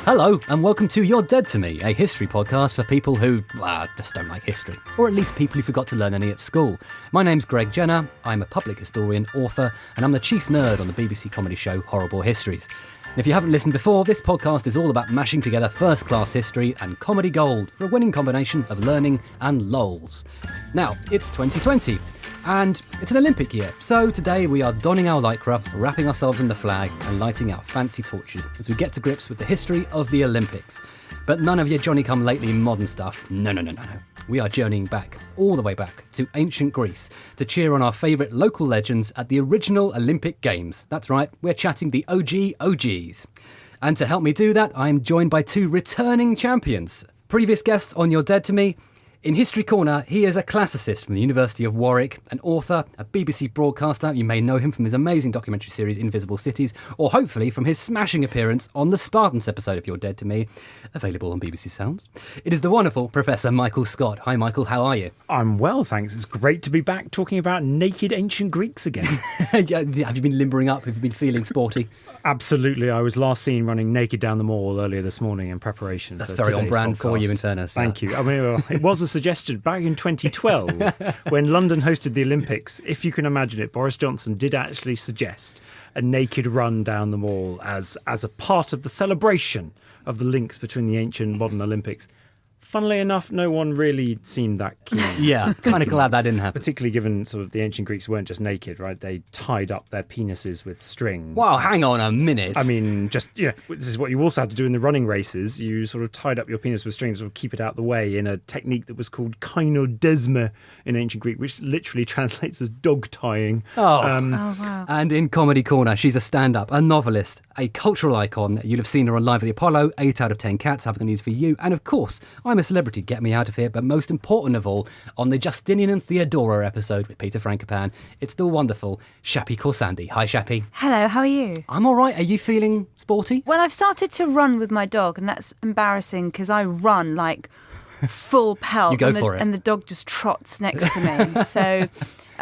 Hello, and welcome to You're Dead to Me, a history podcast for people who, just don't like history, or at least people who forgot to learn any at school. My name's Greg Jenner, I'm a public historian, author, and I'm the chief nerd on the BBC comedy show Horrible Histories. And if you haven't listened before, this podcast is all about mashing together first-class history and comedy gold for a winning combination of learning and lols. Now, it's 2020, and it's an Olympic year, so today we are donning our lycra, wrapping ourselves in the flag, and lighting our fancy torches as we get to grips with the history of the Olympics. But none of your Johnny-come-lately modern stuff. No. We are journeying back, all the way back, to ancient Greece to cheer on our favourite local legends at the original Olympic Games. That's right, we're chatting the OGs. And to help me do that, I'm joined by two returning champions. Previous guests on You're Dead to Me. In History Corner, he is a classicist from the University of Warwick, an author, a BBC broadcaster. You may know him from his amazing documentary series Invisible Cities, or hopefully from his smashing appearance on the Spartans episode of You're Dead to Me, available on BBC Sounds. It is the wonderful Professor Michael Scott. Hi Michael, how are you? I'm well, thanks. It's great to be back talking about naked ancient Greeks again. Have you been limbering up? Have you been feeling sporty? Absolutely. I was last seen running naked down the mall earlier this morning in preparation. That's for very on today's brand podcast. for you, in fairness. Thank you. I mean, it was a suggestion back in 2012 when London hosted the Olympics. If you can imagine it, Boris Johnson did actually suggest a naked run down the mall as a part of the celebration of the links between the ancient and modern Olympics. Funnily enough, no one really seemed that keen. Yeah, kind of glad that didn't happen. Particularly given sort of the ancient Greeks weren't just naked, right? They tied up their penises with string. Wow, hang on a minute. I mean, this is what you also had to do in the running races. You sort of tied up your penis with string to sort of keep it out of the way in a technique that was called kynodesma in ancient Greek, which literally translates as dog tying. Wow. And in Comedy Corner, she's a stand-up, a novelist, a cultural icon. You'll have seen her on Live at the Apollo, 8 out of 10 cats, have the news for you. And of course, I'm a celebrity, get me out of here. But most important of all, on the Justinian and Theodora episode with Peter Frankopan, it's the wonderful Shaparak Khorsandi. Hi, Shappy. Hello, how are you? I'm all right. Are you feeling sporty? Well, I've started to run with my dog, and that's embarrassing because I run like full pelt. You go for it. And the dog just trots next to me. So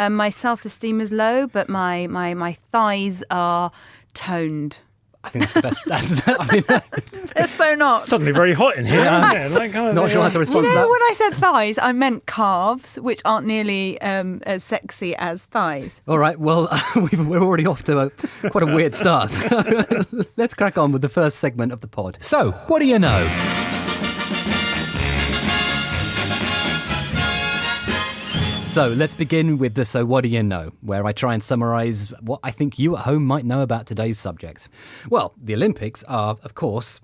my self-esteem is low, but my thighs are toned. I think that's the best. They're so not. Suddenly very hot in here, isn't it? Not sure how to Do respond you to know that. when I said thighs, I meant calves, which aren't nearly as sexy as thighs. All right, well, we're already off to quite a weird start. So let's crack on with the first segment of the pod. So, what do you know? So let's begin with the So What Do You Know, where I try and summarise what I think you at home might know about today's subject. Well, the Olympics are, of course,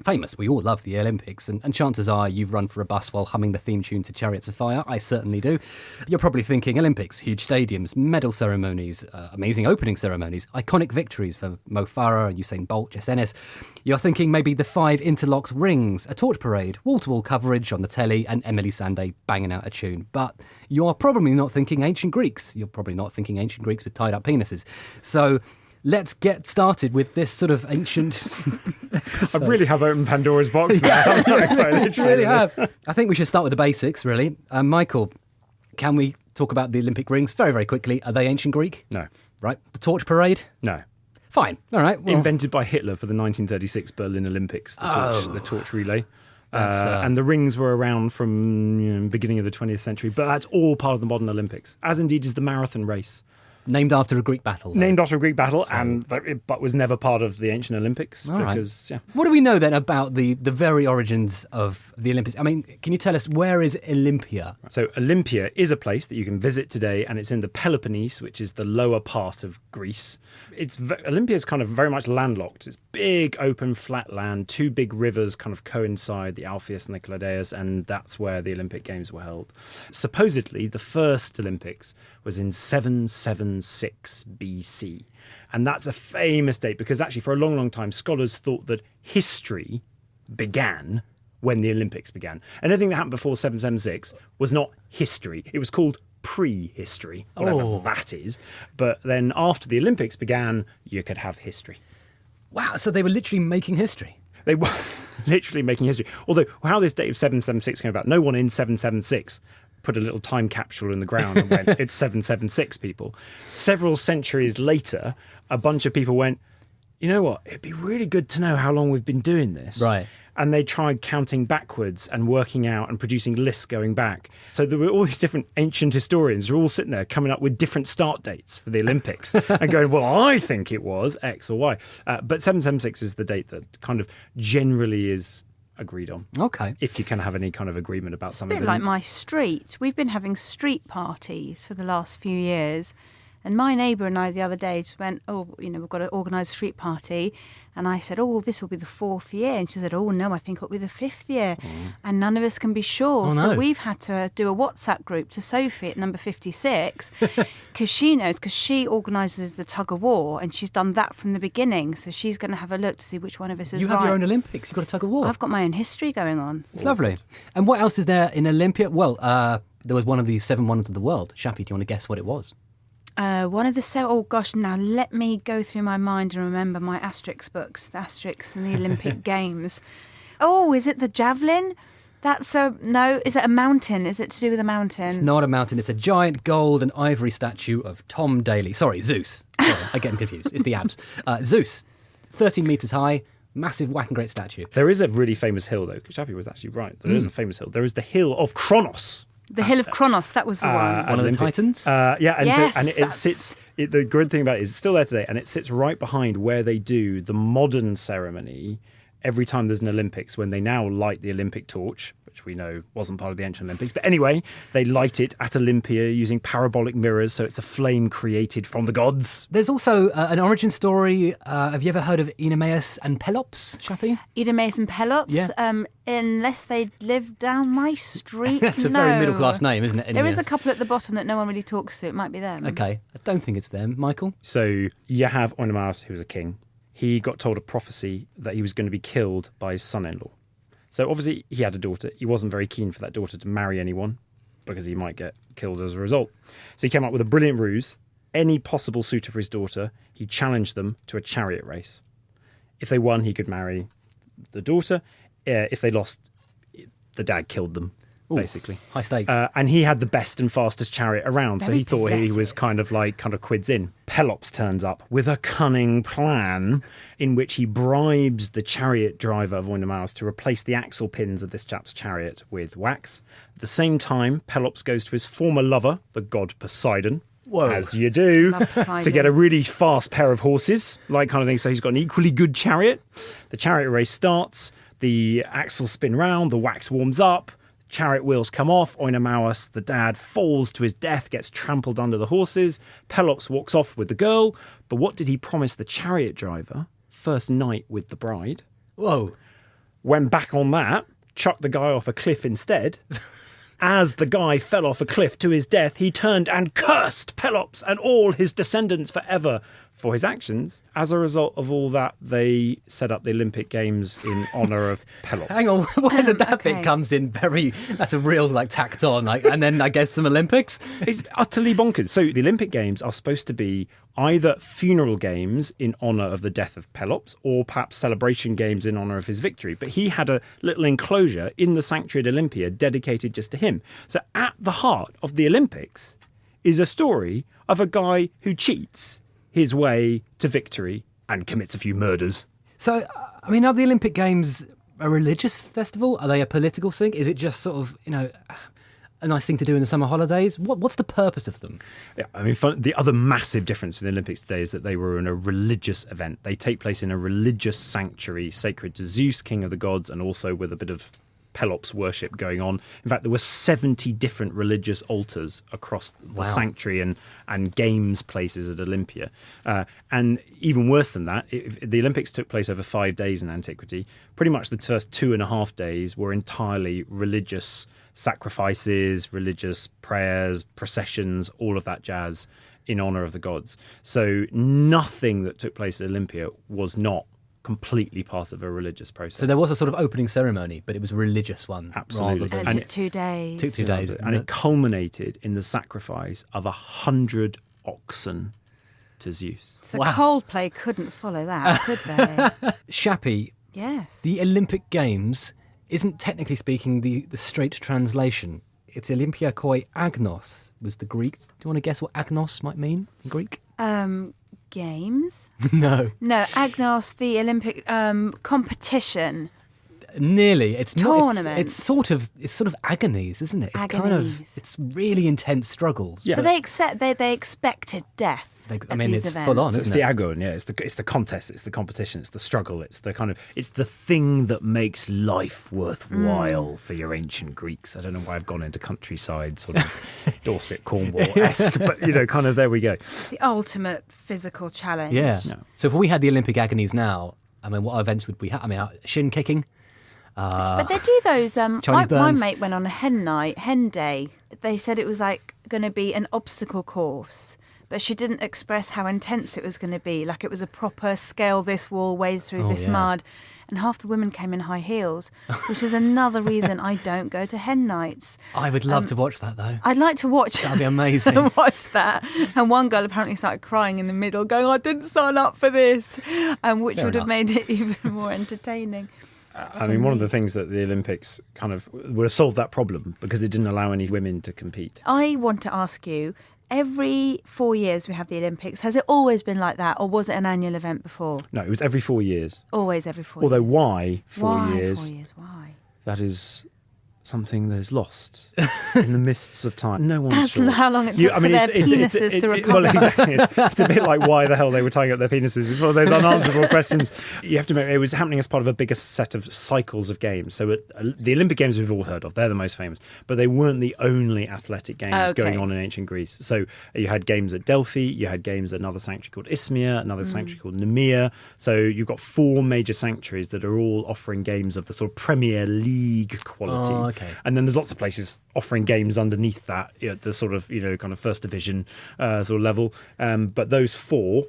famous. We all love the Olympics, and chances are you've run for a bus while humming the theme tune to Chariots of Fire. I certainly do. You're probably thinking Olympics, huge stadiums, medal ceremonies, amazing opening ceremonies, iconic victories for Mo Farah, Usain Bolt, Jess Ennis. You're thinking maybe the 5 interlocked rings, a torch parade, wall-to-wall coverage on the telly, and Emily Sandé banging out a tune. But you're probably not thinking ancient Greeks. You're probably not thinking ancient Greeks with tied-up penises. So let's get started with this sort of ancient I really have opened Pandora's box now. You really have. I think we should start with the basics, really. Michael, can we talk about the Olympic rings very, very quickly? Are they ancient Greek? No. Right. The torch parade? No. Fine. All right. Well, Invented by Hitler for the 1936 Berlin Olympics, the torch relay. And the rings were around from beginning of the 20th century, but that's all part of the modern Olympics, as indeed is the marathon race. named after a Greek battle. Though. Named after a Greek battle, but was never part of the ancient Olympics. What do we know then about the very origins of the Olympics? I mean, can you tell us, where is Olympia? So Olympia is a place that you can visit today, and it's in the Peloponnese, which is the lower part of Greece. Olympia is kind of very much landlocked. It's big, open, flat land. Two big rivers kind of coincide, the Alpheus and the Cladeus, and that's where the Olympic Games were held. Supposedly, the first Olympics was in 776 BC. And that's a famous date because actually for a long, long time, scholars thought that history began when the Olympics began. And anything that happened before 776 was not history. It was called prehistory, whatever that is. But then after the Olympics began, you could have history. Wow, so they were literally making history. They were literally making history. Although how this date of 776 came about, no one in 776 put a little time capsule in the ground and went, it's 776, people. Several centuries later, a bunch of people went, you know what? It'd be really good to know how long we've been doing this. Right. And they tried counting backwards and working out and producing lists going back. So there were all these different ancient historians who are all sitting there coming up with different start dates for the Olympics and going, well, I think it was X or Y. But 776 is the date that kind of generally is agreed on. Okay. If you can have any kind of agreement about something. A bit like my street. We've been having street parties for the last few years. And my neighbour and I the other day just went, we've got to organise a street party. And I said, this will be the 4th year. And she said, no, I think it'll be the 5th year. And none of us can be sure. Oh, no. So we've had to do a WhatsApp group to Sophie at number 56 because she knows, because she organises the tug of war and she's done that from the beginning. So she's going to have a look to see which one of us is You right. have your own Olympics. You've got a tug of war. I've got my own history going on. It's lovely. And what else is there in Olympia? Well, there was one of the 7 wonders of the world. Shappy, do you want to guess what it was? One of the now let me go through my mind and remember my Asterix books, the Asterix and the Olympic Games. Is it the javelin? Is it a mountain? Is it to do with a mountain? It's not a mountain. It's a giant gold and ivory statue of Tom Daly. Sorry, Zeus. Sorry, I get them confused. It's the abs. Zeus, 13 metres high, massive whacking great statue. There is a really famous hill, though. Shappy was actually right. There is a famous hill. There is the Hill of Kronos. The Hill of Kronos, that was the one. One of the Titans? It sits. The good thing about it is it's still there today, and it sits right behind where they do the modern ceremony every time there's an Olympics, when they now light the Olympic torch, which we know wasn't part of the ancient Olympics. But anyway, they light it at Olympia using parabolic mirrors, so it's a flame created from the gods. There's also an origin story. Have you ever heard of Oenomaus and Pelops, Shappy? Oenomaus and Pelops? Yeah. Unless they live down my street, That's a very middle-class name, isn't it? There is a couple at the bottom that no one really talks to. It might be them. Okay, I don't think it's them. Michael? So you have Oenomaus, who was a king. He got told a prophecy that he was going to be killed by his son-in-law. So obviously he had a daughter. He wasn't very keen for that daughter to marry anyone because he might get killed as a result. So he came up with a brilliant ruse. Any possible suitor for his daughter, he challenged them to a chariot race. If they won, he could marry the daughter. If they lost, the dad killed them, basically. High stakes. And he had the best and fastest chariot around, so Very he thought he possessive. was kind of quids in. Pelops turns up with a cunning plan in which he bribes the chariot driver of Oenomaus to replace the axle pins of this chap's chariot with wax. At the same time, Pelops goes to his former lover, the god Poseidon, Whoa. as you do, Love Poseidon. to get a really fast pair of horses, like kind of thing. So he's got an equally good chariot. The chariot race starts. The axles spin round, the wax warms up, chariot wheels come off, Oenomaus, the dad, falls to his death, gets trampled under the horses, Pelops walks off with the girl, but what did he promise the chariot driver? First night with the bride. Whoa. Went back on that, chucked the guy off a cliff instead. As the guy fell off a cliff to his death, he turned and cursed Pelops and all his descendants forever for his actions. As a result of all that, they set up the Olympic Games in honour of Pelops. Hang on, where that okay. bit comes in that's a real tacked on, and then I guess some Olympics. It's utterly bonkers. So the Olympic Games are supposed to be either funeral games in honour of the death of Pelops or perhaps celebration games in honour of his victory. But he had a little enclosure in the sanctuary at Olympia dedicated just to him. So at the heart of the Olympics is a story of a guy who cheats his way to victory and commits a few murders. So, I mean, are the Olympic Games a religious festival? Are they a political thing? Is it just sort of, a nice thing to do in the summer holidays? What's the purpose of them? Yeah, I mean, the other massive difference in the Olympics today is that they were in a religious event. They take place in a religious sanctuary sacred to Zeus, king of the gods, and also with a bit of Pelops worship going on. In fact, there were 70 different religious altars across the sanctuary and games places at Olympia. And even worse than that, the Olympics took place over 5 days in antiquity. Pretty much the first 2.5 days were entirely religious sacrifices, religious prayers, processions, all of that jazz in honour of the gods. So nothing that took place at Olympia was not completely part of a religious process. So there was a sort of opening ceremony, but it was a religious one. Absolutely. And it took 2 days. Took 2 days. And it culminated in the sacrifice of 100 oxen to Zeus. So Wow. Coldplay couldn't follow that, could they? Shappy, Yes. the Olympic Games isn't technically speaking the straight translation. It's Olympiakoi agnos was the Greek. Do you want to guess what agnos might mean in Greek? Games? No. No, Agnos, the Olympic competition. Nearly. It's not. Tournament. It's sort of agonies, isn't it? It's kind of. Agonies. It's really intense struggles. Yeah. So they expected death. I mean, these it's events. full on, So it's isn't the it? agon, yeah. It's the contest, it's the competition, it's the struggle, it's the thing that makes life worthwhile for your ancient Greeks. I don't know why I've gone into countryside, sort of Dorset, Cornwall-esque, but kind of there we go. The ultimate physical challenge. Yeah. Yeah. So if we had the Olympic agonies now, I mean, what events would we have? I mean, shin kicking. But they do those. My burns. mate went on a hen day. They said it was like going to be an obstacle course, but she didn't express how intense it was going to be. Like it was a proper scale this wall, wade through this mud. And half the women came in high heels, which is another reason I don't go to hen nights. I would love to watch that though. I'd like to watch. That'd be amazing. Watch that. And one girl apparently started crying in the middle, going, "I didn't sign up for this," which Fair would have enough. made it even more entertaining. I mean, one of the things that the Olympics kind of would have solved that problem because it didn't allow any women to compete. I want to ask you, every 4 years we have the Olympics. Has it always been like that, or was it an annual event before? No, it was every 4 years. Always every 4 Although years. why 4 Why years? 4 years? Why? That is something that is lost in the mists of time. No one's That's sure. how long it took for their penises to recover. Well, exactly. It's a bit like why the hell they were tying up their penises. It's one of those unanswerable questions. You have to admit, it was happening as part of a bigger set of cycles of games. So the Olympic Games we've all heard of, they're the most famous, but they weren't the only athletic games going on in ancient Greece. So you had games at Delphi, you had games at another sanctuary called Isthmia, another sanctuary called Nemea. So you've got 4 major sanctuaries that are all offering games of the sort of Premier League quality. Oh, okay. And then there's lots of places offering games underneath that, the sort of, kind of first division sort of level. But those 4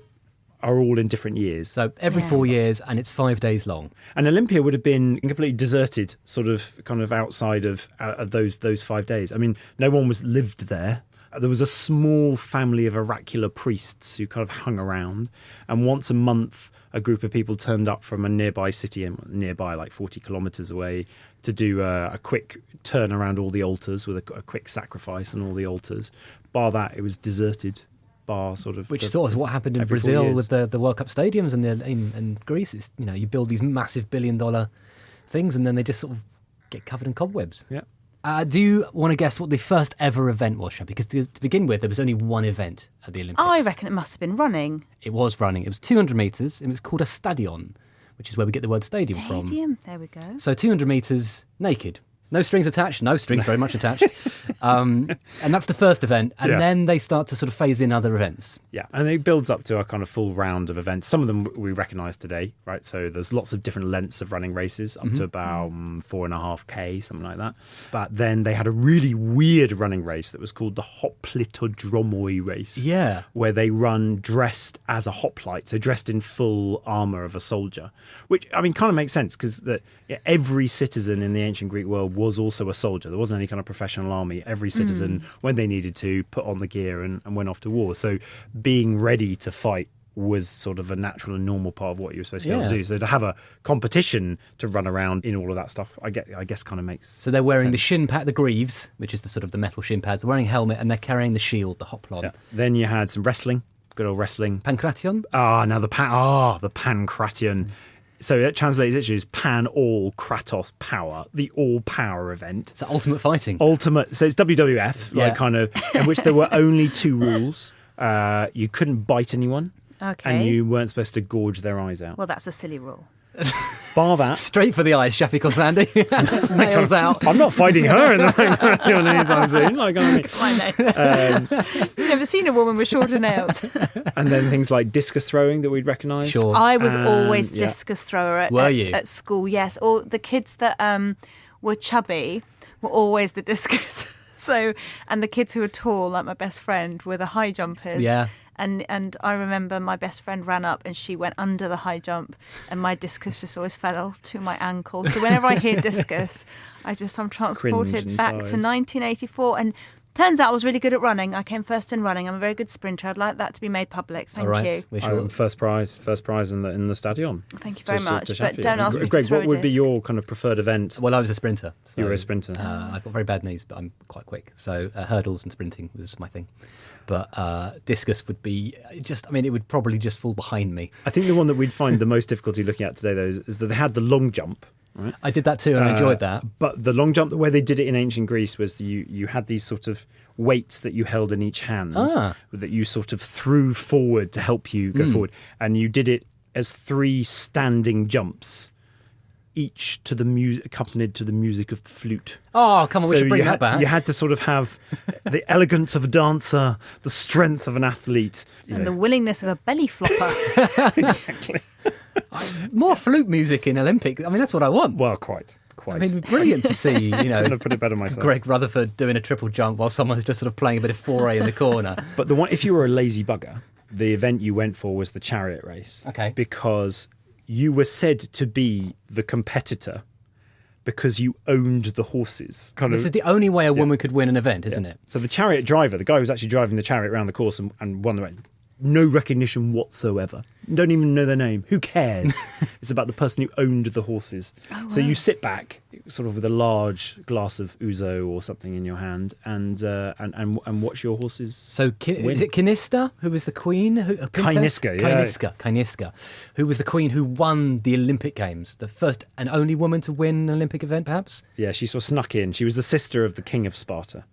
are all in different years. So every 4 years, and it's 5 days long. And Olympia would have been completely deserted, sort of kind of outside of those 5 days. I mean, no one lived there. There was a small family of oracular priests who kind of hung around. And once a month, a group of people turned up from a nearby city, nearby like 40 kilometres away, to do a quick turn around all the altars with a quick sacrifice on all the altars. Bar that, it was deserted. Bar sort of... Which is sort of what happened in every 4 Brazil years. with the World Cup stadiums and in Greece. It's, you build these massive billion-dollar things and then they just sort of get covered in cobwebs. Yeah. Do you want to guess what the first ever event was, Shab? Because to begin with, there was only one event at the Olympics. I reckon it must have been running. It was running. It was 200 metres. It was called a stadion, which is where we get the word stadium from. Stadium. There we go. So 200 metres naked. No strings attached. No strings very much attached. And that's the first event. And Yeah. then they start to sort of phase in other events. Yeah, and it builds up to a kind of full round of events. Some of them we recognise today, right? So there's lots of different lengths of running races, up to about 4.5k, something like that. But then they had a really weird running race that was called the Hoplitodromoi race. Yeah. Where they run dressed as a hoplite, so dressed in full armour of a soldier. Which, I mean, kind of makes sense because every citizen in the ancient Greek world was also a soldier. There wasn't any kind of professional army. Every citizen, when they needed to, put on the gear and went off to war. So being ready to fight was sort of a natural and normal part of what you were supposed to be able to Yeah. do. So to have a competition to run around in all of that stuff, I guess kind of makes So they're wearing the sense. shin pad, the greaves, which is the sort of the metal shin pads. They're wearing a helmet and they're carrying the shield, the hoplon. Yeah. Then you had some wrestling, good old wrestling. Pancration. Now the pancration. So it translates literally as pan all Kratos power, the all power event. It's ultimate fighting. Ultimate. So it's WWF, Yeah. like kind of, in which there were only 2 rules. You couldn't bite anyone, Okay. and you weren't supposed to gorge their eyes out. Well, that's a silly rule. Bar that. Straight for the eyes, Shaparak Khorsandi. Nails out. I'm not fighting her in the background anytime soon. Like, I mean. I know. You've never seen a woman with shorter nails. And then things like discus throwing that we'd recognise. Sure. I was always yeah. discus thrower Were you? at school, yes. Or the kids that were chubby were always the discus. So, and the kids who were tall, like my best friend, were the high jumpers. Yeah. And I remember my best friend ran up and she went under the high jump and my discus just always fell to my ankle. So whenever I hear discus, I'm transported back to inside. 1984. And Turns out I was really good at running. I came first in running. I'm a very good sprinter. I'd like that to be made public. Thank All right. you. We shall... First prize in the stadion. Thank you very much. To But don't ask me Greg, to throw what would be disc. your kind of preferred event? Well, I was a sprinter. So, You were a sprinter. I've got very bad knees, but I'm quite quick. So hurdles and sprinting was my thing. But discus would be it would probably just fall behind me. I think the one that we'd find the most difficulty looking at today, though, is that they had the long jump. Right? I did that too, and I enjoyed that. But the long jump, the way they did it in ancient Greece was you had these sort of weights that you held in each hand that you sort of threw forward to help you go forward. And you did it as 3 standing jumps, each to the accompanied to the music of the flute. Oh, come on, we should bring that back. You had to sort of have the elegance of a dancer, the strength of an athlete. And the willingness of a belly flopper. Exactly. More flute music in Olympics. I mean, that's what I want. Well, quite. I mean, it'd be brilliant to see, Couldn't have put it better myself. Greg Rutherford doing a triple jump while someone's just sort of playing a bit of foray in the corner. But the one, if you were a lazy bugger, the event you went for was the chariot race. Okay. Because you were said to be the competitor because you owned the horses. This is the only way a woman could win an event, isn't it? So the chariot driver, the guy who was actually driving the chariot around the course and won the race, no recognition whatsoever. Don't even know their name. Who cares? It's about the person who owned the horses. Oh, wow. So you sit back, sort of with a large glass of ouzo or something in your hand, and watch your horses. So is it Kinista, who was the queen? Kyniska, yeah. Kyniska, who was the queen who won the Olympic Games, the first and only woman to win an Olympic event, perhaps? Yeah, she sort of snuck in. She was the sister of the king of Sparta.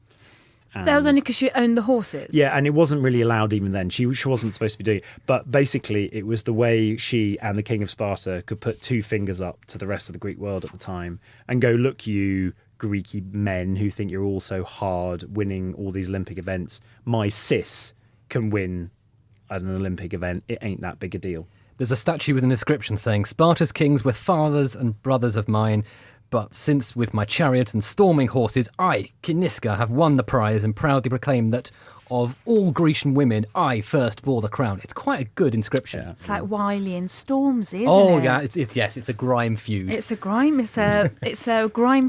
That was only because she owned the horses. Yeah, and it wasn't really allowed even then. She wasn't supposed to be doing it. But basically, it was the way she and the king of Sparta could put 2 fingers up to the rest of the Greek world at the time and go, look, you Greeky men who think you're all so hard winning all these Olympic events. My sis can win at an Olympic event. It ain't that big a deal. There's a statue with an inscription saying, Sparta's kings were fathers and brothers of mine. But since with my chariot and storming horses, I, Kyniska, have won the prize and proudly proclaim that of all Grecian women, I first bore the crown. It's quite a good inscription. Yeah. It's like Wiley and Stormzy, isn't it? Oh, yeah, it's a grime feud. It's a grime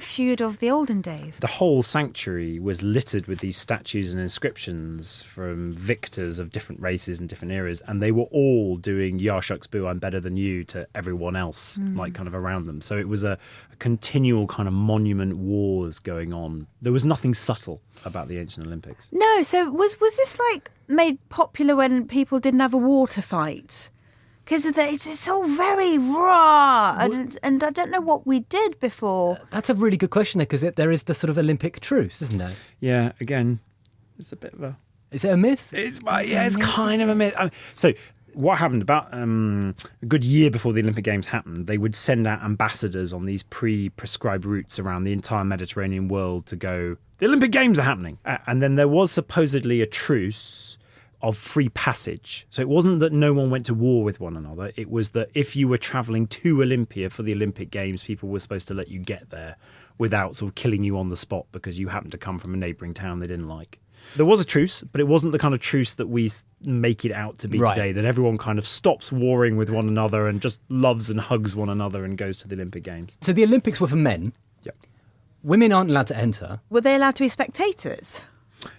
feud of the olden days. The whole sanctuary was littered with these statues and inscriptions from victors of different races and different eras, and they were all doing "Ya shucks boo, I'm better than you" to everyone else, like kind of around them. So it was a continual kind of monument wars going on. There was nothing subtle about the ancient Olympics. No, so was this like made popular when people didn't have a water fight? Because it's all very raw, and I don't know what we did before. That's a really good question, because there is the sort of Olympic truce, isn't there? Yeah, again, it's a bit of a... Is it a myth? It's kind of a myth. So what happened about a good year before the Olympic Games happened, they would send out ambassadors on these pre-prescribed routes around the entire Mediterranean world to go, the Olympic Games are happening. And then there was supposedly a truce of free passage. So it wasn't that no one went to war with one another. It was that if you were travelling to Olympia for the Olympic Games, people were supposed to let you get there without sort of killing you on the spot because you happened to come from a neighbouring town they didn't like. There was a truce, but it wasn't the kind of truce that we make it out to be today, that everyone kind of stops warring with one another and just loves and hugs one another and goes to the Olympic Games. So the Olympics were for men. Yep. Women aren't allowed to enter. Were they allowed to be spectators?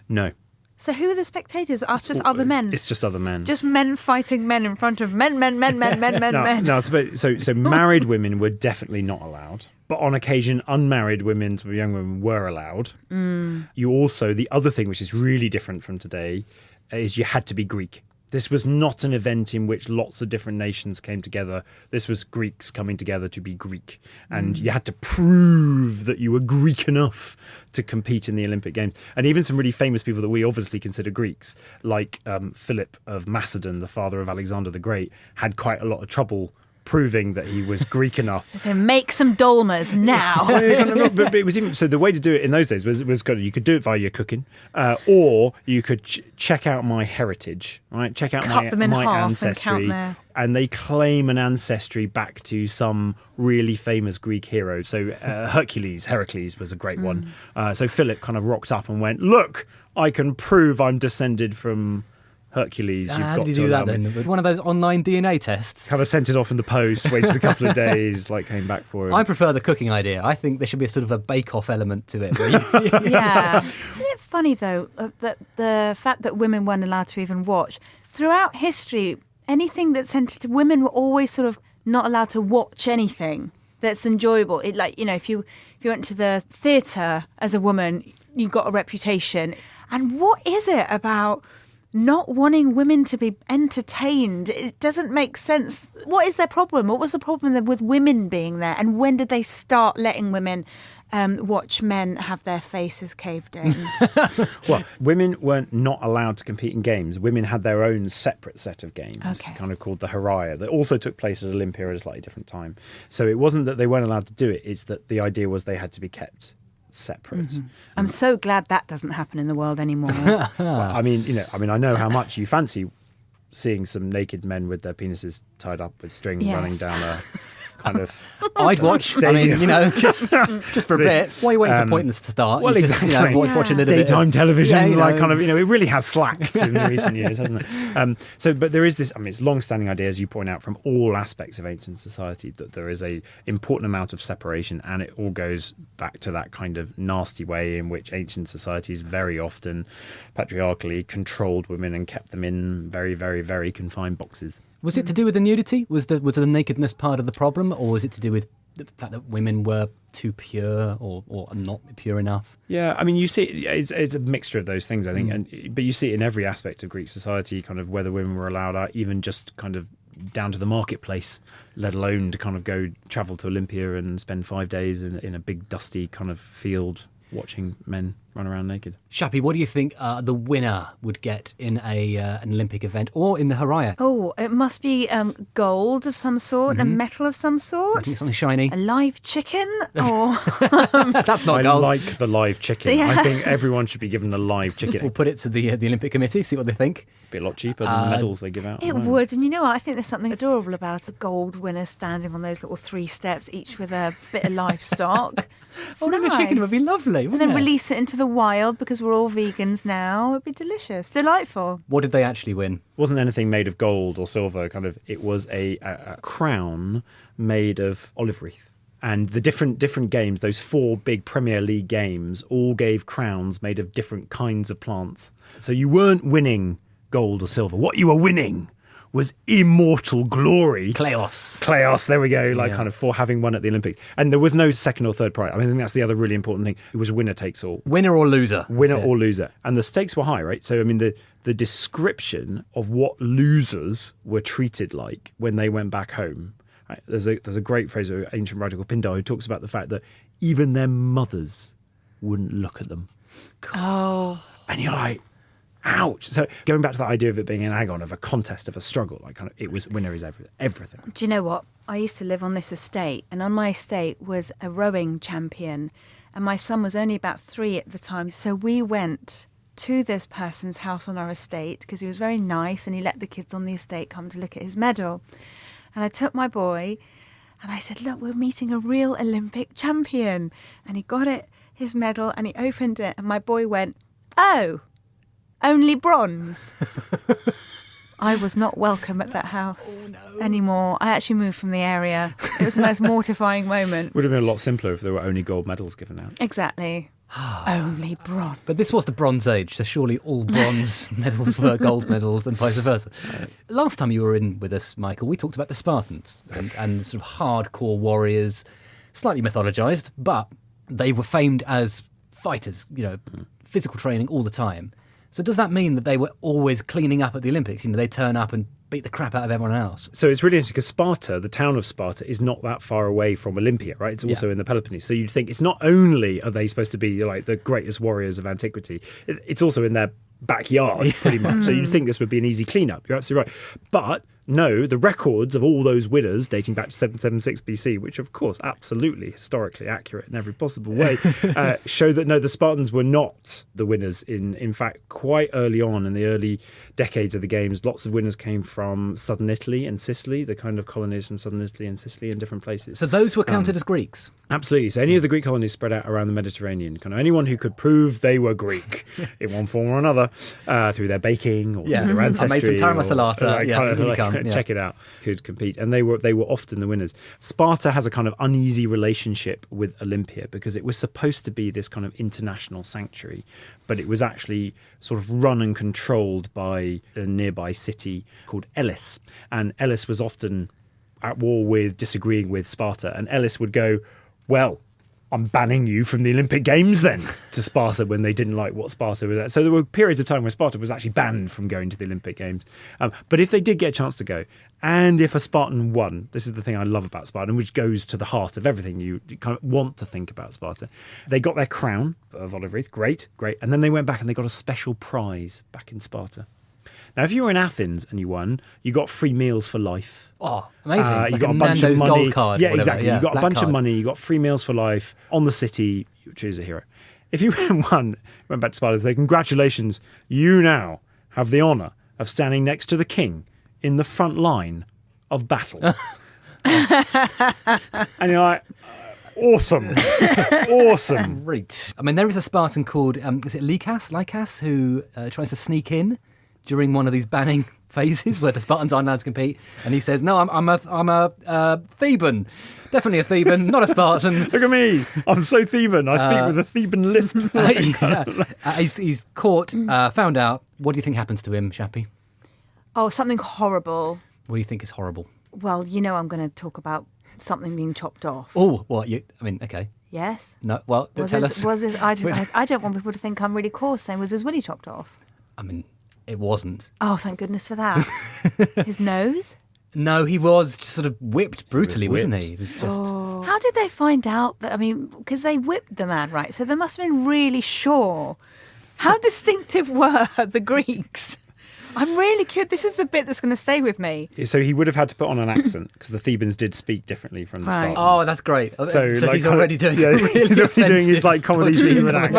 No. So who are the spectators? Us, just other men? It's just other men. Just men fighting men in front of men. No, so married women were definitely not allowed. But on occasion, unmarried women, so young women, were allowed. You also, the other thing which is really different from today, is you had to be Greek. This was not an event in which lots of different nations came together. This was Greeks coming together to be Greek. And you had to prove that you were Greek enough to compete in the Olympic Games. And even some really famous people that we obviously consider Greeks, like Philip of Macedon, the father of Alexander the Great, had quite a lot of trouble proving that he was Greek enough. So make some dolmas now. But it was even, so the way to do it in those days was good. You could do it via your cooking, or you could check out my heritage, right? Check out my ancestry, and they claim an ancestry back to some really famous Greek hero. So Heracles was a great one. So Philip kind of rocked up and went, "Look, I can prove I'm descended from Hercules." How did you do that then? With one of those online DNA tests? Kind of sent it off in the post, waited a couple of days, came back for it. I prefer the cooking idea. I think there should be a sort of a bake-off element to it. Yeah. Isn't it funny, though, that the fact that women weren't allowed to even watch. Throughout history, anything that's centred to women were always sort of not allowed to watch anything that's enjoyable. It, like, you know, if you went to the theatre as a woman, you got a reputation. And what is it about not wanting women to be entertained? It doesn't make sense. What is their problem? What was the problem with women being there? And when did they start letting women watch men have their faces caved in? Well, women weren't not allowed to compete in games. Women had their own separate set of games, kind of called the Haraya, that also took place at Olympia at a slightly different time. So it wasn't that they weren't allowed to do it, it's that the idea was they had to be kept separate. Mm-hmm. I'm so glad that doesn't happen in the world anymore. Well, I know how much you fancy seeing some naked men with their penises tied up with string running down a kind of I'd watch. stadium. I mean, you know, just for a bit. Why are you waiting for Pointless to start? Well, You just, you know, exactly. watch a little Daytime bit of television, Yeah, like kind of, it really has slacked in recent years, hasn't it? But there is this, it's long-standing idea, as you point out, from all aspects of ancient society, that there is a important amount of separation, and it all goes back to that kind of nasty way in which ancient societies very often patriarchally controlled women and kept them in very, very, very confined boxes. Was it to do with the nudity? Was the nakedness part of the problem, or was it to do with the fact that women were too pure or not pure enough? Yeah, I mean, you see, it's a mixture of those things, I think. But you see it in every aspect of Greek society, kind of whether women were allowed out, even just kind of down to the marketplace, let alone to kind of go travel to Olympia and spend 5 days in a big dusty kind of field watching men run around naked. Shappy, what do you think the winner would get in an Olympic event or in the Haraya? Oh, it must be gold of some sort, a metal of some I sort. think something shiny. A live chicken? Or That's not I gold. like the live chicken. Yeah. I think everyone should be given the live chicken. We'll put it to the Olympic Committee, see what they think. Be a lot cheaper than the medals they give out. it would. And you know what? I think there's something adorable about a gold winner standing on those little 3 steps, each with a bit of livestock. It's Oh, no, the nice. chicken would be lovely, And wouldn't then it? release it into the wild because we're all vegans now. It'd be delicious. Delightful. Oh, What did they actually win? Wasn't anything made of gold or silver. Kind of, it was a crown made of olive wreath. And the different games, those 4 big Premier League games, all gave crowns made of different kinds of plants. So you weren't winning gold or silver. What you were winning was immortal glory. Kleos, there we go, kind of for having won at the Olympics. And there was no second or third prize. I think that's the other really important thing. It was winner takes all. Winner or loser? Winner That's it. or loser. And the stakes were high, right? So, I mean, the description of what losers were treated like when they went back home. Right? There's a great phrase of an ancient writer called Pindar who talks about the fact that even their mothers wouldn't look at them. Oh. And you're like, ouch. So going back to that idea of it being an agon, of a contest, of a struggle, like kind of, it was winner is everything. Do you know what? I used to live on this estate, and on my estate was a rowing champion, and my son was only about 3 at the time. So we went to this person's house on our estate because he was very nice, and he let the kids on the estate come to look at his medal. And I took my boy, and I said, "Look, we're meeting a real Olympic champion." And he got his medal, and he opened it, and my boy went, "Oh, only bronze." I was not welcome at that house anymore. I actually moved from the area. It was the most mortifying moment. Would have been a lot simpler if there were only gold medals given out. Exactly. Only bronze. But this was the Bronze Age, so surely all bronze medals were gold medals and vice versa. Last time you were in with us, Michael, we talked about the Spartans and sort of hardcore warriors, slightly mythologized, but they were famed as fighters, you know, physical training all the time. So does that mean that they were always cleaning up at the Olympics? You know, they turn up and beat the crap out of everyone else. So it's really interesting because Sparta, the town of Sparta, is not that far away from Olympia, right? It's also in the Peloponnese. So you'd think it's not only are they supposed to be like the greatest warriors of antiquity, it's also in their backyard, pretty much. So you'd think this would be an easy cleanup. You're absolutely right. But no, the records of all those winners dating back to 776 BC, which of course absolutely historically accurate in every possible way, show that no, the Spartans were not the winners. In fact, quite early on in the early decades of the games, lots of winners came from southern Italy and Sicily, the kind of colonies from southern Italy and Sicily and different places. So those were counted as Greeks? Absolutely. So any of the Greek colonies spread out around the Mediterranean, kind of anyone who could prove they were Greek in one form or another, through their baking or Yeah. their I ancestry. made some taro or, masalata. Yeah, kind of really come, yeah. check it out. Could compete, and they were often the winners. Sparta has a kind of uneasy relationship with Olympia because it was supposed to be this kind of international sanctuary, but it was actually sort of run and controlled by a nearby city called Elis, and Elis was often at war with, disagreeing with Sparta, and Elis would go, well, I'm banning you from the Olympic Games then, to Sparta when they didn't like what Sparta was at. So there were periods of time where Sparta was actually banned from going to the Olympic Games. But if they did get a chance to go, and if a Spartan won, this is the thing I love about Sparta, which goes to the heart of everything you kind of want to think about Sparta. They got their crown of olive wreath, great. And then they went back and they got a special prize back in Sparta. Now, if you were in Athens and you won, you got free meals for life. Oh, amazing. You Like got a bunch Nando's of money. gold card. Yeah, or whatever. exactly. You got a black bunch card. of money. You got free meals for life on the city. You choose a hero. If you went back to Sparta, they say, congratulations, you now have the honour of standing next to the king in the front line of battle. And you're like, awesome. Awesome. Great. I mean, there is a Spartan called, is it Lycas, who tries to sneak in during one of these banning phases where the Spartans aren't allowed to compete, and he says, "No, I'm a Theban, definitely a Theban, not a Spartan." Look at me. I'm so Theban. I speak with a Theban lisp. He's caught, found out. What do you think happens to him, Shappy? Oh, something horrible. What do you think is horrible? Well, you know I'm going to talk about something being chopped off. Oh, what? Okay. Yes? No, well, tell us. I don't want people to think I'm really coarse saying, was his willy chopped off? I mean, it wasn't. Oh, thank goodness for that. His nose? No, he was just sort of whipped brutally, wasn't he? whipped. It was just... How did they find out that, because they whipped the man, right? So they must have been really sure. How distinctive were the Greeks? I'm really curious. This is the bit that's going to stay with me. So he would have had to put on an accent because the Thebans did speak differently from the Right. Spartans. Oh, that's great. So like, he's already doing he's already doing his like comedy Theban accent.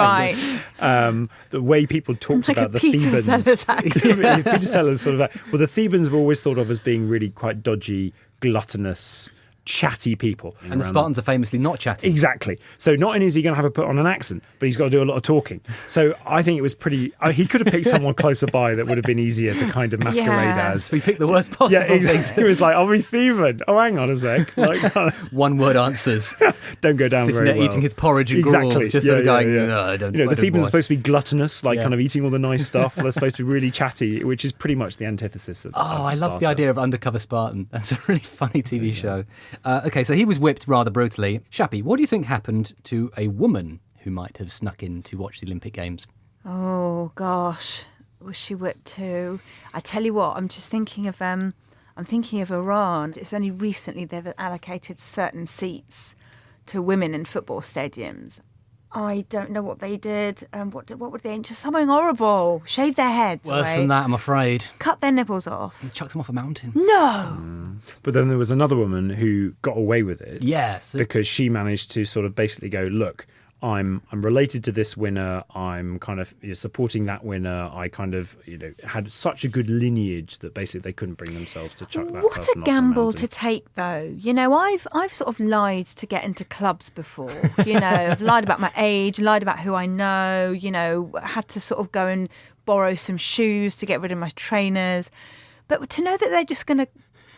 Right. The way people talked Like about a the Peter Thebans. Sellers accent. Peter Sellers sort of well, the Thebans were always thought of as being really quite dodgy, gluttonous, chatty people. And the Spartans are famously not chatty. Exactly. So not only is he going to have to put on an accent, but he's got to do a lot of talking. So I think it was pretty... he could have picked someone closer by that would have been easier to kind of masquerade Yeah. as. We picked the worst possible Yeah, exactly. He was like, I'll be Theban. Oh, hang on a sec. Like, one-word answers. don't go down Sitting very there well. eating his porridge and gruel, Exactly. just sort of going, "No, I don't." The Thebans are supposed to be gluttonous, like Yeah. kind of eating all the nice stuff. They're supposed to be really chatty, which is pretty much the antithesis of Oh, I love the Sparta. idea of Undercover Spartan. That's a really funny TV show. Okay, so he was whipped rather brutally. Shappy, what do you think happened to a woman who might have snuck in to watch the Olympic Games? Oh, gosh. Was she whipped too? I tell you what, I'm just thinking of... I'm thinking of Iran. It's only recently they've allocated certain seats to women in football stadiums. I don't know what they did. What would they? Just something horrible. Shave their heads. Worse right? than that, I'm afraid. Cut their nipples off. He chucked him off a mountain. No. But then there was another woman who got away with it. Yes. Because she managed to sort of basically go, look, I'm related to this winner. I'm kind of supporting that winner. I kind of had such a good lineage that basically they couldn't bring themselves to chuck that What person a off gamble mountain. to take, though. I've sort of lied to get into clubs before. I've lied about my age, lied about who I know. Had to sort of go and borrow some shoes to get rid of my trainers. But to know that they're just going to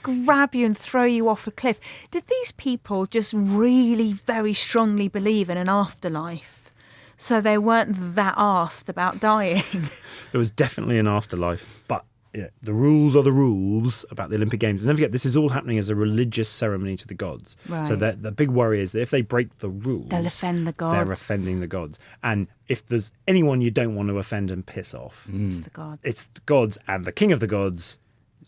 grab you and throw you off a cliff. Did these people just really very strongly believe in an afterlife? So they weren't that arsed about dying? There was definitely an afterlife, but the rules are the rules about the Olympic Games. And don't forget, this is all happening as a religious ceremony to the gods. Right. So the big worry is that if they break the rules, They'll offend the gods. They're offending the gods. And if there's anyone you don't want to offend and piss off, It's the gods. it's the gods and the king of the gods,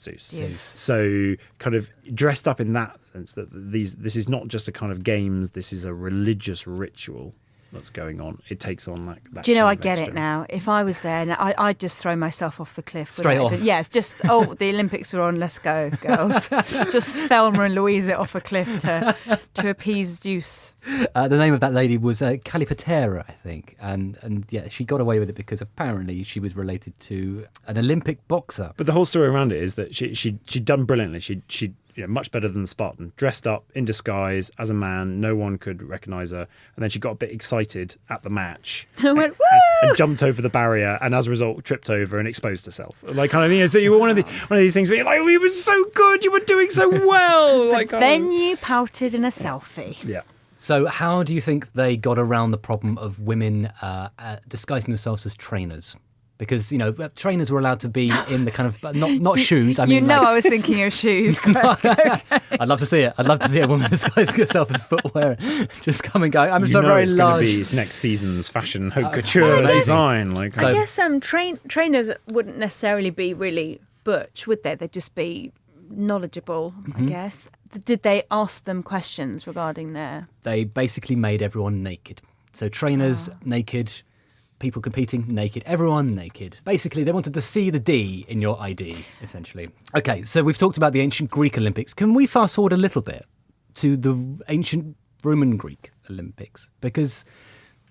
Zeus. Zeus. So kind of dressed up in that sense that this is not just a kind of games, this is a religious ritual that's going on. It takes on that Do you know, I kind of get extra. it now. If I was there, I'd just throw myself off the cliff. Straight without off. even- Yes, just, the Olympics are on, let's go, girls. Just Thelma and Louise it off a cliff to appease Zeus. The name of that lady was Calipatera, I think. And yeah, she got away with it because apparently she was related to an Olympic boxer. But the whole story around it is that she'd done brilliantly. She'd much better than the Spartan. Dressed up in disguise as a man, no one could recognise her. And then she got a bit excited at the match. I went, and jumped over the barrier, and as a result, tripped over and exposed herself. Like kind of, you know, so you were one of these things where you're like, oh, you were so good, you were doing so well. Like, then you pouted in a selfie. Yeah. So how do you think they got around the problem of women disguising themselves as trainers? Because, you know, trainers were allowed to be in the kind of, not shoes. I mean, I was thinking of shoes. I'd love to see it. I'd love to see a woman disguising herself as footwear. Just come and go. I'm so very it's large. going to be it's next season's fashion haute couture design. Like, I guess trainers wouldn't necessarily be really butch, would they? They'd just be knowledgeable, I guess. Did they ask them questions regarding their... They basically made everyone naked. So trainers naked, people competing naked, everyone naked. Basically, they wanted to see the D in your ID, essentially. Okay, so we've talked about the ancient Greek Olympics. Can we fast forward a little bit to the ancient Roman Greek Olympics? Because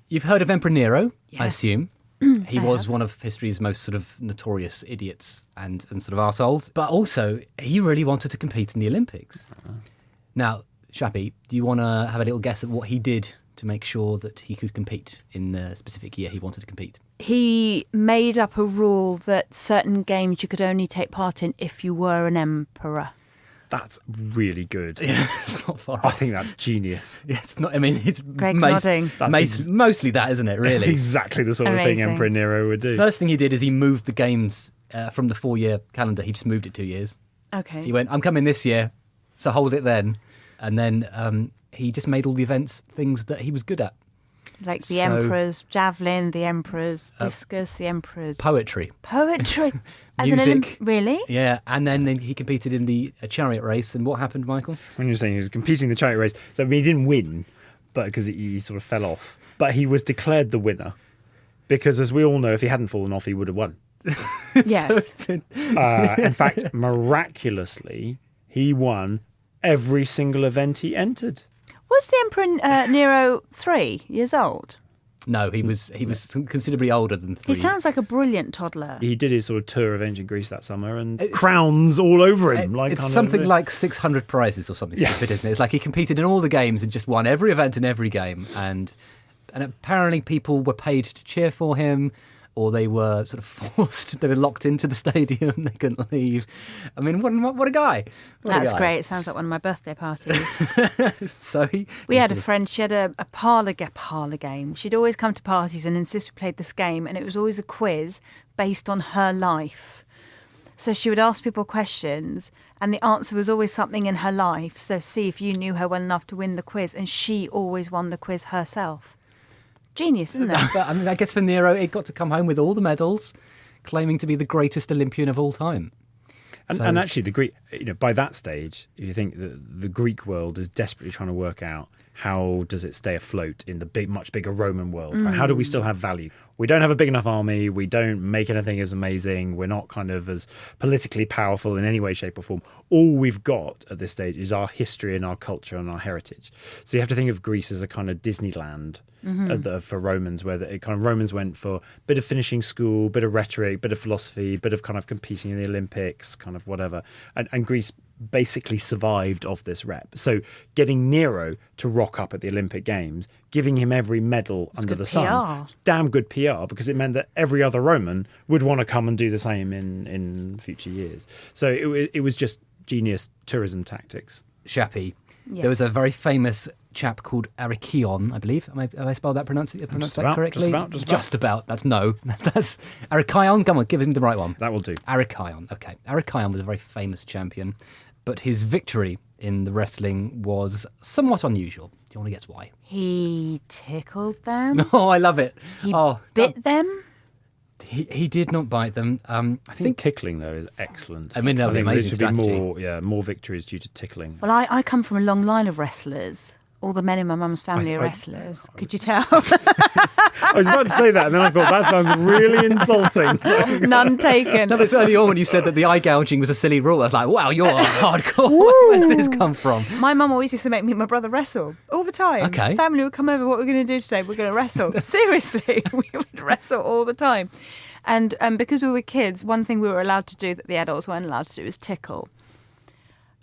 you've heard of Emperor Nero, Yes. I assume. He was one of history's most sort of notorious idiots and sort of arseholes. But also, he really wanted to compete in the Olympics. Now, Shappy, do you want to have a little guess at what he did to make sure that he could compete in the specific year he wanted to compete? He made up a rule that certain games you could only take part in if you were an emperor. that's really good. Yeah, it's not far I off. think that's genius. Yeah, it's not, I mean, it's Greg's nodding. mostly that, isn't it, really? It's exactly the sort of thing Amazing. Emperor Nero would do. First thing he did is he moved the games from the 4-year calendar. He just moved it 2 years. Okay. He went, I'm coming this year, so hold it then. And then he just made all the events things that he was good at. Like the So- emperor's javelin, the emperor's discus, the emperor's... Poetry. Poetry. As Music. Really? Yeah, and then he competed in the chariot race. And what happened, Michael? When you're saying he was competing in the chariot race, so I mean, he didn't win, but because he sort of fell off. But he was declared the winner because, as we all know, if he hadn't fallen off, he would have won. Yes. In fact, miraculously, he won every single event he entered. Was the Emperor Nero 3 years old? No, he was considerably older than 3. He sounds like a brilliant toddler. He did his sort of tour of ancient Greece that summer, and crowns all over him. It's something like 600 prizes or something stupid, isn't it? It's like he competed in all the games and just won every event in every game. And apparently people were paid to cheer for him, or they were sort of forced, they were locked into the stadium, they couldn't leave. I mean, what a guy. That's great. It sounds like one of my birthday parties. So We had a friend, she had a parlour game. She'd always come to parties and insist we played this game, and it was always a quiz based on her life. So she would ask people questions, and the answer was always something in her life. So see if you knew her well enough to win the quiz, and she always won the quiz herself. Genius, isn't it? But I mean, I guess for Nero, he got to come home with all the medals, claiming to be the greatest Olympian of all time. And actually, the Greek, by that stage, you think that the Greek world is desperately trying to work out how does it stay afloat in the much bigger Roman world? Right? How do we still have value? We don't have a big enough army. We don't make anything as amazing. We're not kind of as politically powerful in any way, shape, or form. All we've got at this stage is our history and our culture and our heritage. So you have to think of Greece as a kind of Disneyland for Romans, where Romans went for a bit of finishing school, bit of rhetoric, bit of philosophy, bit of kind of competing in the Olympics, kind of whatever. And Greece basically survived off this rep. So getting Nero to rock up at the Olympic Games, giving him every medal under the sun, damn good PR, because it meant that every other Roman would want to come and do the same in future years. So it was just genius tourism tactics. Shappy, Yes. there was a very famous chap called Arikion, I believe. Have I spelled that correctly? Just about. That's Arikion. Come on, give him the right one. That will do. Arikion. Okay. Arikion was a very famous champion, but his victory in the wrestling was somewhat unusual. Do you want to guess why? He tickled them. Oh, I love it. He Oh, bit them. He did not bite them. I think tickling, though, is excellent. I mean, that would be think amazing there should strategy. be more victories due to tickling. Well, I come from a long line of wrestlers. All the men in my mum's family are wrestlers. Could you tell? I was about to say that, and then I thought that sounds really insulting. None taken. No, but it's early on when you said that the eye gouging was a silly rule. I was like, wow, you're hardcore. Where's this come from? My mum always used to make me and my brother wrestle all the time. Okay. Family would come over. What we're going to do today? We're going to wrestle. Seriously, we would wrestle all the time. And because we were kids, one thing we were allowed to do that the adults weren't allowed to do was tickle.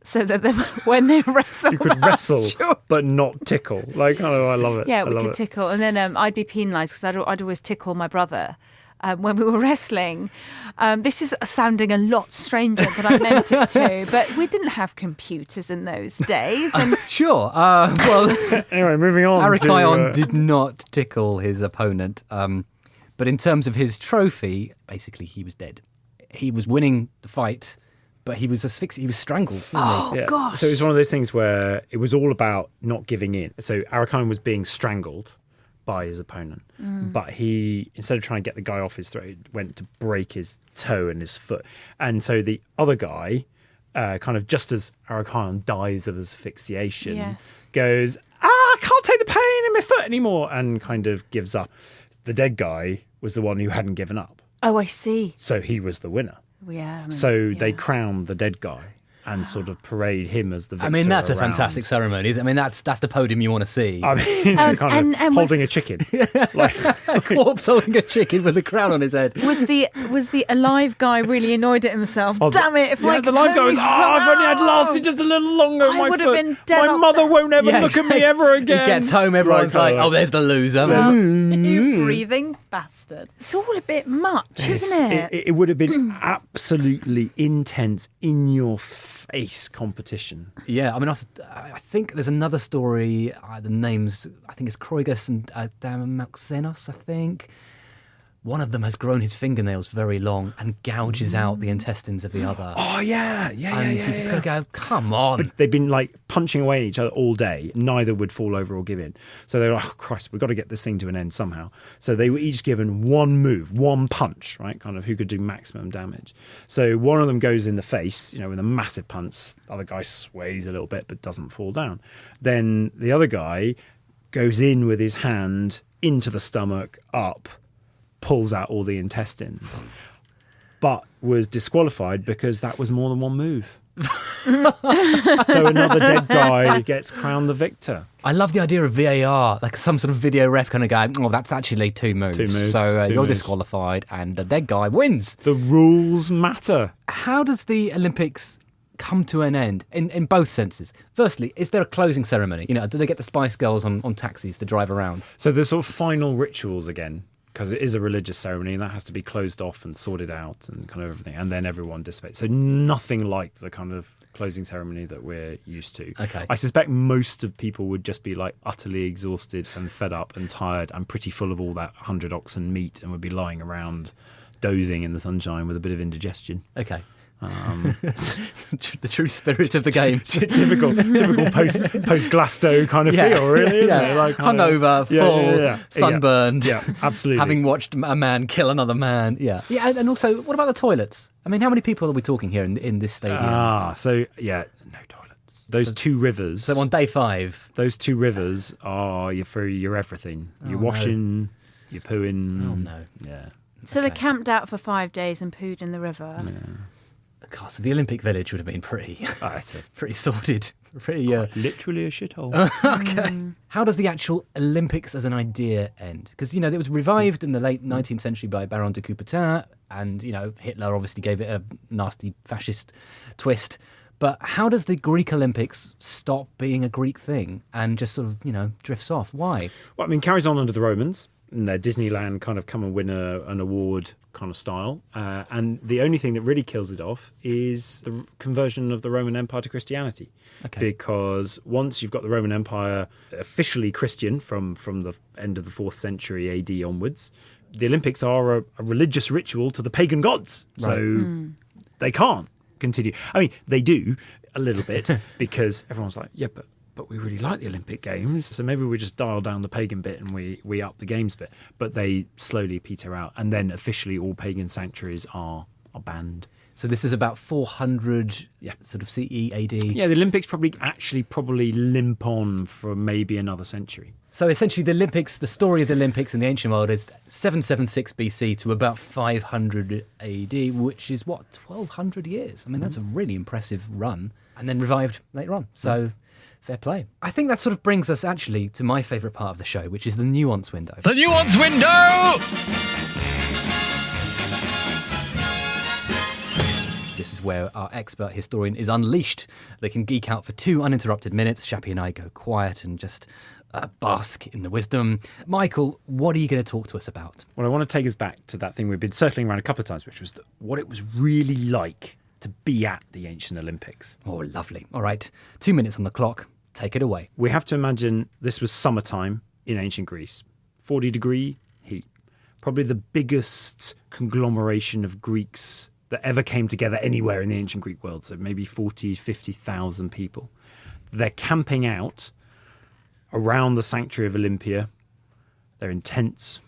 so that when they wrestle, You could wrestle, Sure. but not tickle. Like, oh, I love it. Yeah, I we love could it. tickle, and then I'd be penalised because I'd always tickle my brother when we were wrestling. This is sounding a lot stranger than I meant it to, but we didn't have computers in those days. And Sure. Well, Anyway, moving on. Arakayon did not tickle his opponent. But in terms of his trophy, basically he was dead. He was winning the fight, but he was asphyxiated. He was strangled. Wasn't he? oh gosh, So it was one of those things where it was all about not giving in. So Arakayon was being strangled by his opponent, but he, instead of trying to get the guy off his throat, went to break his toe and his foot. And so the other guy, kind of just as Arakayon dies of asphyxiation, Yes. goes, I can't take the pain in my foot anymore, and kind of gives up. The dead guy was the one who hadn't given up. oh, I see. So he was the winner. Yeah. I mean, So they yeah. crowned the dead guy and sort of parade him as the victor. I mean, that's a around. fantastic ceremony. I mean, that's the podium you want to see. I mean, And- kind of and was- holding a chicken. Like, A corpse holding a chicken with a crown on his head. Was the alive guy really annoyed at himself? Oh, Damn it! If yeah, I the live guy was, I've only had Oh! lasted just a little longer. I my would have foot. been dead My up mother there." won't ever Yeah, look at me exactly. ever again. He gets home, everyone's like, oh, there's the loser. You breathing bastard. It's all a bit much, isn't it? It would have been absolutely intense, in your face competition. Yeah, I mean, I think there's another story. The names, I think it's Kroigus and Damaxenos, I think. One of them has grown his fingernails very long and gouges out the intestines of the other. Oh, yeah. and you just got to go, come on. But they've been like punching away at each other all day. Neither would fall over or give in. So they were like, oh, Christ, we've got to get this thing to an end somehow. So they were each given one move, one punch, right? Kind of who could do maximum damage. So one of them goes in the face, with a massive punch. The other guy sways a little bit but doesn't fall down. Then the other guy goes in with his hand into the stomach, up, pulls out all the intestines, but was disqualified because that was more than one move. So another dead guy gets crowned the victor. I love the idea of VAR, like some sort of video ref kind of guy. Oh, that's actually two moves. So Two you're moves. disqualified and the dead guy wins. The rules matter. How does the Olympics come to an end in both senses? Firstly, is there a closing ceremony? Do they get the Spice Girls on taxis to drive around? So the sort of final rituals again, because it is a religious ceremony and that has to be closed off and sorted out and kind of everything, and then everyone dissipates. So nothing like the kind of closing ceremony that we're used to. Okay. I suspect most of people would just be like utterly exhausted and fed up and tired and pretty full of all that 100 oxen meat and would be lying around dozing in the sunshine with a bit of indigestion. Okay. The true spirit of the game. typical post Glasto kind of feel, really, isn't it? Like kind of- hungover, full, sunburned. Yeah, absolutely. Having watched a man kill another man. Yeah. And also, what about the toilets? I mean, how many people are we talking here in this stadium? no toilets. Those two rivers. So on day 5. Those two rivers are your everything. You're washing, you're pooing. Oh, no. Yeah. So they camped out for 5 days and pooed in the river. God, so the Olympic Village would have been pretty It's pretty sorted. Pretty. literally a shithole. Okay. How does the actual Olympics as an idea end? Because, it was revived in the late 19th century by Baron de Coubertin, and, Hitler obviously gave it a nasty fascist twist. But how does the Greek Olympics stop being a Greek thing and just sort of, drifts off? Why? Well, I mean, carries on under the Romans. And their Disneyland kind of come and win an award kind of style. And the only thing that really kills it off is the conversion of the Roman Empire to Christianity. Okay. Because once you've got the Roman Empire officially Christian from the end of the 4th century AD onwards, the Olympics are a religious ritual to the pagan gods. Right. So they can't continue. I mean, they do a little bit because everyone's like, yeah, but we really like the Olympic Games, so maybe we just dial down the pagan bit and we up the games bit. But they slowly peter out, and then officially all pagan sanctuaries are banned. So this is about 400 sort of CE, AD. Yeah, the Olympics probably limp on for maybe another century. So essentially the story of the Olympics in the ancient world is 776 BC to about 500 AD, which is 1,200 years. I mean, that's a really impressive run, and then revived later on. So fair play. I think that sort of brings us actually to my favourite part of the show, which is the nuance window. The nuance window! This is where our expert historian is unleashed. They can geek out for 2 uninterrupted minutes. Shappy and I go quiet and just bask in the wisdom. Michael, what are you going to talk to us about? Well, I want to take us back to that thing we've been circling around a couple of times, which was what it was really like to be at the ancient Olympics. Oh, lovely. All right, 2 minutes on the clock. Take it away. We have to imagine this was summertime in ancient Greece. 40-degree heat. Probably the biggest conglomeration of Greeks that ever came together anywhere in the ancient Greek world. So maybe 40, 50,000 people. They're camping out around the sanctuary of Olympia. They're in tents.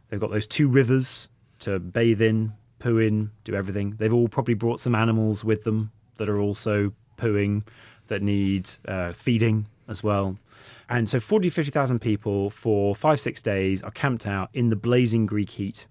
They've got those 2 rivers to bathe in, poo in, do everything. They've all probably brought some animals with them that are also pooing, that need feeding as well. And so 40, 50,000 people for 5-6 days are camped out in the blazing Greek heat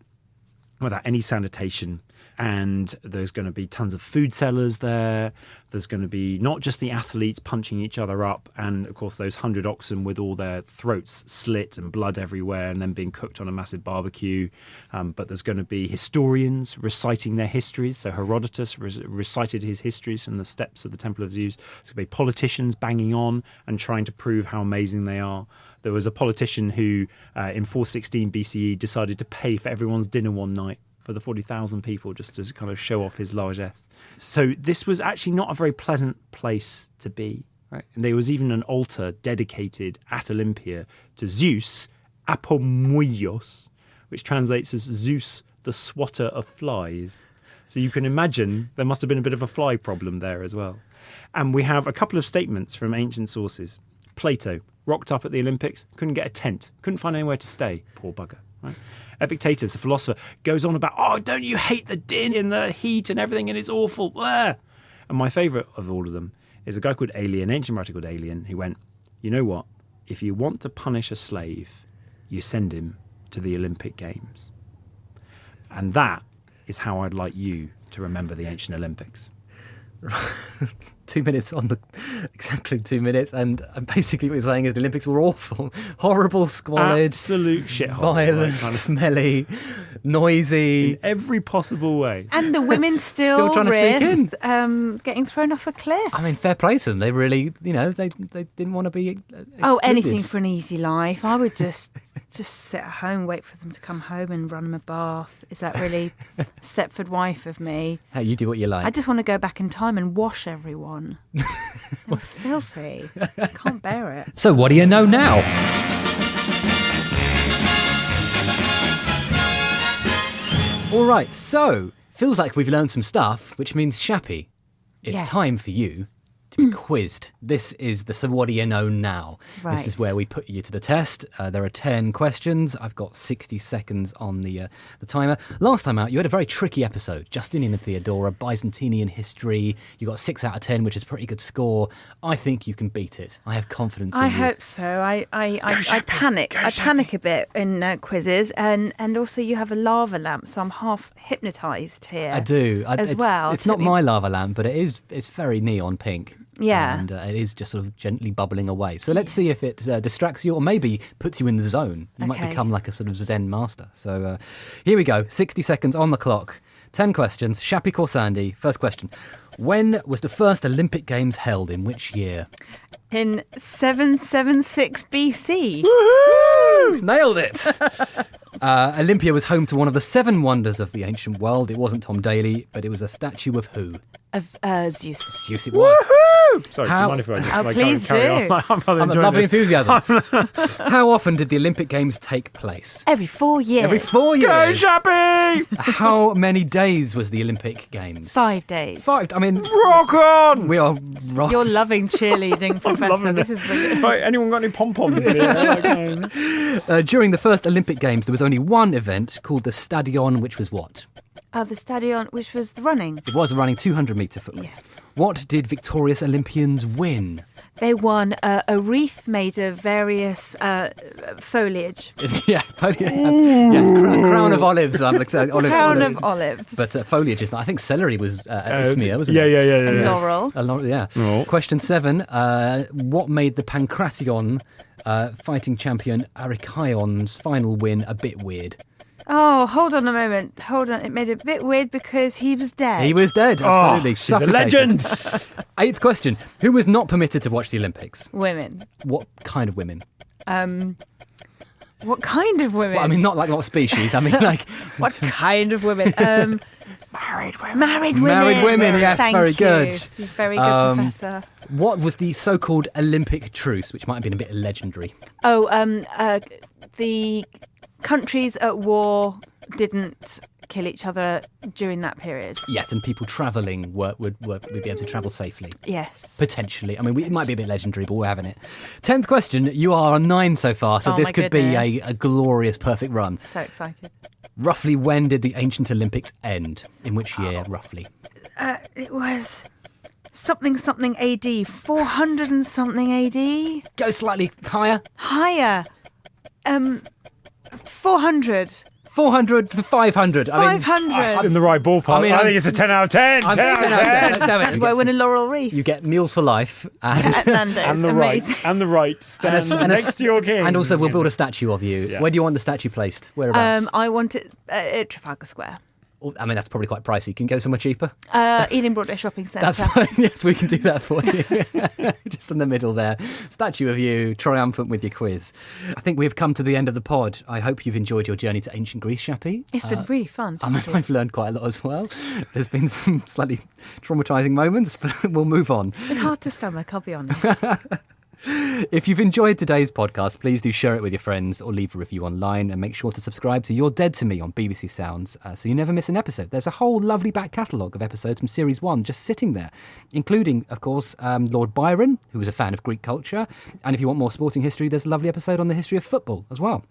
without any sanitation. And there's going to be tons of food sellers there. There's going to be not just the athletes punching each other up, and of course those 100 oxen with all their throats slit and blood everywhere and then being cooked on a massive barbecue. But there's going to be historians reciting their histories. So Herodotus recited his histories from the steps of the Temple of Zeus. There's going to be politicians banging on and trying to prove how amazing they are. There was a politician who, in 416 BCE, decided to pay for everyone's dinner one night for the 40,000 people, just to kind of show off his largesse. So this was actually not a very pleasant place to be, right? And there was even an altar dedicated at Olympia to Zeus, Apomoios, which translates as Zeus, the swatter of flies. So you can imagine there must have been a bit of a fly problem there as well. And we have a couple of statements from ancient sources. Plato rocked up at the Olympics, couldn't get a tent, couldn't find anywhere to stay, poor bugger, right? Epictetus, a philosopher, goes on about, oh, don't you hate the din and the heat and everything, and it's awful. Blah. And my favourite of all of them is a guy called Aelian, an ancient writer called Aelian, who went, you know what? If you want to punish a slave, you send him to the Olympic Games. And that is how I'd like you to remember the ancient Olympics. 2 minutes on the exactly 2 minutes, and basically what you're saying is the Olympics were awful, horrible, squalid, absolute shithole, violent, kind of smelly, noisy, in every possible way. And the women still trying to sneak risked getting thrown off a cliff. I mean, fair play to them. They really, they didn't want to be excluded. Oh, anything for an easy life. I would just sit at home, wait for them to come home and run them a bath. Is that really Stepford wife of me? Hey, you do what you like. I just want to go back in time and wash everyone. They were filthy. I can't bear it. So what do you know now? All right, so feels like we've learned some stuff, which means, Shappy, it's Yes. time for you to be quizzed. This is the So What Do You Know Now? This is Right. where we put you to the test. There are 10 questions. I've got 60 seconds on the timer. Last time out, you had a very tricky episode. Justinian and Theodora, Byzantinian history. You got 6 out of 10, which is a pretty good score. I think you can beat it. I have confidence in I you. hope so. I panic. I panic a bit in quizzes, and also you have a lava lamp, so I'm half hypnotised here. I do. as well. It's not Took me- my lava lamp, but it's very neon pink. Yeah. And it is just sort of gently bubbling away. So let's see if it distracts you or maybe puts you in the zone. You might Okay. become like a sort of Zen master. So here we go. 60 seconds on the clock. 10 questions. Shaparak Khorsandi, first question. When was the first Olympic Games held? In which year? In 776 BC. Nailed it! Olympia was home to one of the 7 wonders of the ancient world. It wasn't Tom Daly, but it was a statue of who? Of Zeus. Zeus it was. Sorry, How- do you mind if I just Oh, please carry do. on? I'm rather I'm a enjoying lovely this. enthusiasm. How often did the Olympic Games take place? Every 4 years. Every 4 Go, years. Shappy! How many days was the Olympic Games? 5 days. 5. I mean, Rock on! we are right. You're loving cheerleading, Professor. loving This it. is brilliant. Right, anyone got any pom-poms here? During the first Olympic Games, there was only one event called the Stadion, which was what? The stadion, which was the running. It was a running 200-metre foot race. Yes. What did victorious Olympians win? They won a wreath made of various foliage. Yeah, crown of olives. I'm like saying olive. Crown olive. of olives. But foliage is not. I think celery was isthmia, wasn't yeah, it? yeah, yeah, and yeah. laurel. Yeah. Oh. Question 7. What made the Pancration fighting champion Arikaion's final win a bit weird? Oh, hold on a moment. Hold on. It made it a bit weird because he was dead. He was dead, absolutely. She's a Suffocated. legend. 8th question. Who was not permitted to watch the Olympics? Women. What kind of women? What kind of women? Well, I mean, not species. I mean, like... What kind of women? Married women. Married women. Married women, yes, Thank very you. good. You're very good, Professor. What was the so-called Olympic truce, which might have been a bit legendary? Oh, the countries at war didn't kill each other during that period. Yes, and people travelling would be able to travel safely. Yes. Potentially. I mean, it might be a bit legendary, but we're having it. 10th question. You are on 9 so far, so Oh, this my could goodness. be a glorious, perfect run. So excited. Roughly when did the ancient Olympics end? In which year, roughly? It was something AD. 400 and something AD. Go slightly higher. Higher. 400. 400 to 500. I mean, 500. It's in the right ballpark. I mean, I think it's a 10 out of 10. I'm 10 out of 10. Let's have it. Do I win a Laurel Wreath? You get meals for life. And At Nando's. And the Amazing. right stand next to your king. And also, we'll build a statue of you. Yeah. Where do you want the statue placed? Whereabouts? I want it at Trafalgar Square. I mean, that's probably quite pricey. Can you go somewhere cheaper? Ealing Broadway Shopping Centre. That's fine. Yes, we can do that for you. Just in the middle there. Statue of you, triumphant with your quiz. I think we've come to the end of the pod. I hope you've enjoyed your journey to ancient Greece, Shappy. It's been really fun. I mean, I've learned quite a lot as well. There's been some slightly traumatising moments, but we'll move on. It's been hard to stomach, I'll be honest. If you've enjoyed today's podcast, please do share it with your friends or leave a review online, and make sure to subscribe to You're Dead to Me on BBC Sounds so you never miss an episode. There's a whole lovely back catalogue of episodes from Series 1 just sitting there, including, of course, Lord Byron, who was a fan of Greek culture. And if you want more sporting history, there's a lovely episode on the history of football as well.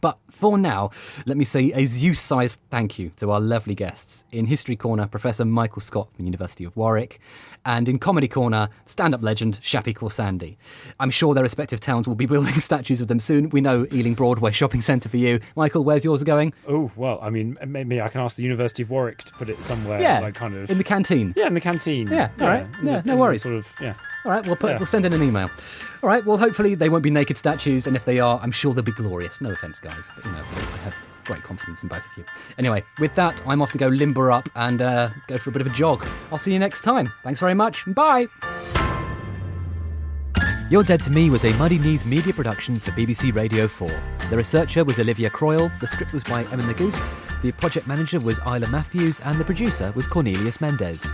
But for now, let me say a Zeus-sized thank you to our lovely guests. In History Corner, Professor Michael Scott from the University of Warwick, and in Comedy Corner, stand-up legend Shaparak Khorsandi. I'm sure their respective towns will be building statues of them soon. We know Ealing Broadway Shopping Centre for you. Michael, where's yours going? Oh, well, I mean, maybe I can ask the University of Warwick to put it somewhere, like kind of... in the canteen. Yeah, in the canteen. Yeah, all right. Yeah, no worries. Sort of, yeah. All right, we'll send in an email. All right, well, hopefully they won't be naked statues, and if they are, I'm sure they'll be glorious. No offence, guys, but, I have great confidence in both of you. Anyway, with that, I'm off to go limber up and go for a bit of a jog. I'll see you next time. Thanks very much, and bye. You're Dead to Me was a Muddy Knees media production for BBC Radio 4. The researcher was Olivia Croyle, the script was by Emma Nagoose, the project manager was Isla Matthews, and the producer was Cornelius Mendez.